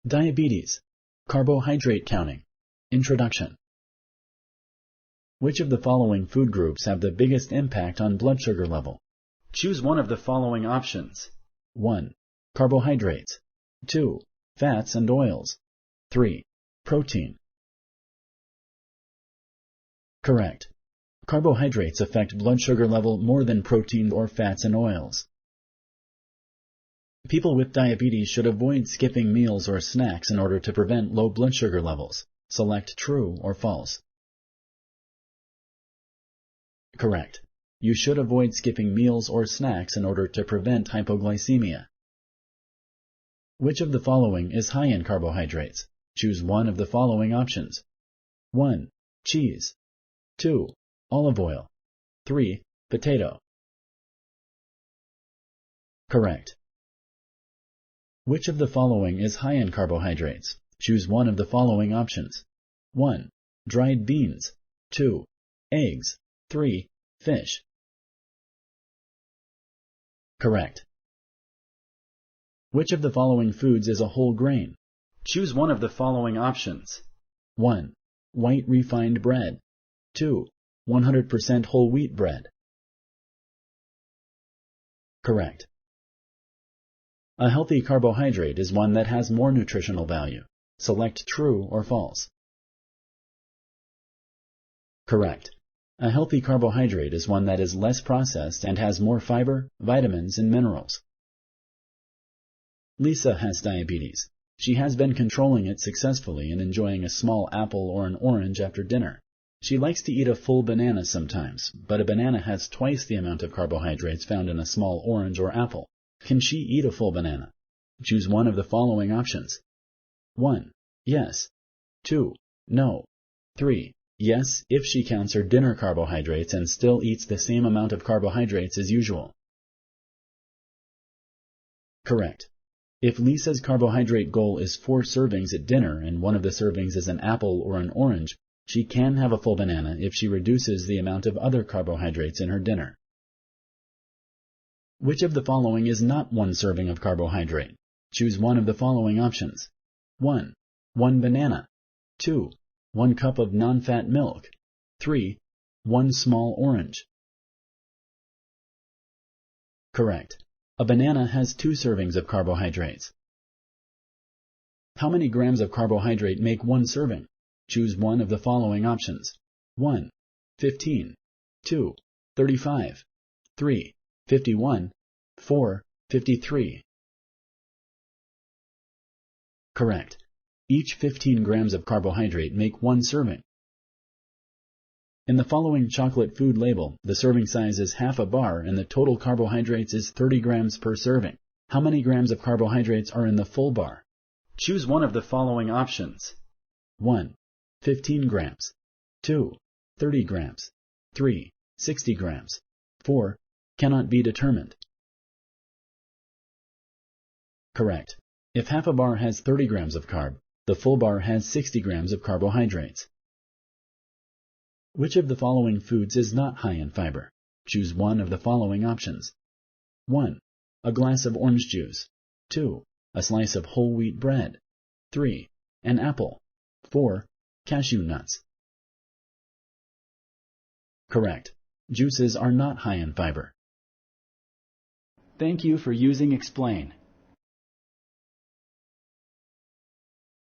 Diabetes. Carbohydrate counting. Introduction. Which of the following food groups have the biggest impact on blood sugar level? Choose one of the following options. 1. Carbohydrates. 2. Fats and oils. 3. Protein. Correct. Carbohydrates affect blood sugar level more than protein or fats and oils. People with diabetes should avoid skipping meals or snacks in order to prevent low blood sugar levels. Select true or false. Correct. You should avoid skipping meals or snacks in order to prevent hypoglycemia. Which of the following is high in carbohydrates? Choose one of the following options. 1. Cheese. 2. Olive oil. 3. Potato. Correct. Which of the following is high in carbohydrates? Choose one of the following options. 1. Dried beans. 2. Eggs. 3. Fish. Correct. Which of the following foods is a whole grain? Choose one of the following options. 1. White refined bread. 2. 100% whole wheat bread. Correct. A healthy carbohydrate is one that has more nutritional value. Select true or false. Correct. A healthy carbohydrate is one that is less processed and has more fiber, vitamins, and minerals. Lisa has diabetes. She has been controlling it successfully and enjoying a small apple or an orange after dinner. She likes to eat a full banana sometimes, but a banana has twice the amount of carbohydrates found in a small orange or apple. Can she eat a full banana? Choose one of the following options. 1. Yes. 2. No. 3. Yes if she counts her dinner carbohydrates and still eats the same amount of carbohydrates as usual. Correct. If Lisa's carbohydrate goal is 4 servings at dinner and one of the servings is an apple or an orange, she can have a full banana if she reduces the amount of other carbohydrates in her dinner. Which of the following is not 1 serving of carbohydrate? Choose one of the following options. 1. 1 banana. 2. 1 cup of non-fat milk. 3. 1 small orange. Correct. A banana has 2 servings of carbohydrates. How many grams of carbohydrate make 1 serving? Choose one of the following options. 1. 15. 2. 35. 3. 51. 4. 53. Correct. Each 15 grams of carbohydrate make 1 serving. In the following chocolate food label, the serving size is half a bar and the total carbohydrates is 30 grams per serving. How many grams of carbohydrates are in the full bar? Choose one of the following options. 1. 15 grams. 2. 30 grams. 3. 60 grams. 4. Cannot be determined. Correct. If half a bar has 30 grams of carb, the full bar has 60 grams of carbohydrates. Which of the following foods is not high in fiber? Choose one of the following options. 1. A glass of orange juice. 2. A slice of whole wheat bread. 3. An apple. 4. Cashew nuts. Correct. Juices are not high in fiber. Thank you for using Explain.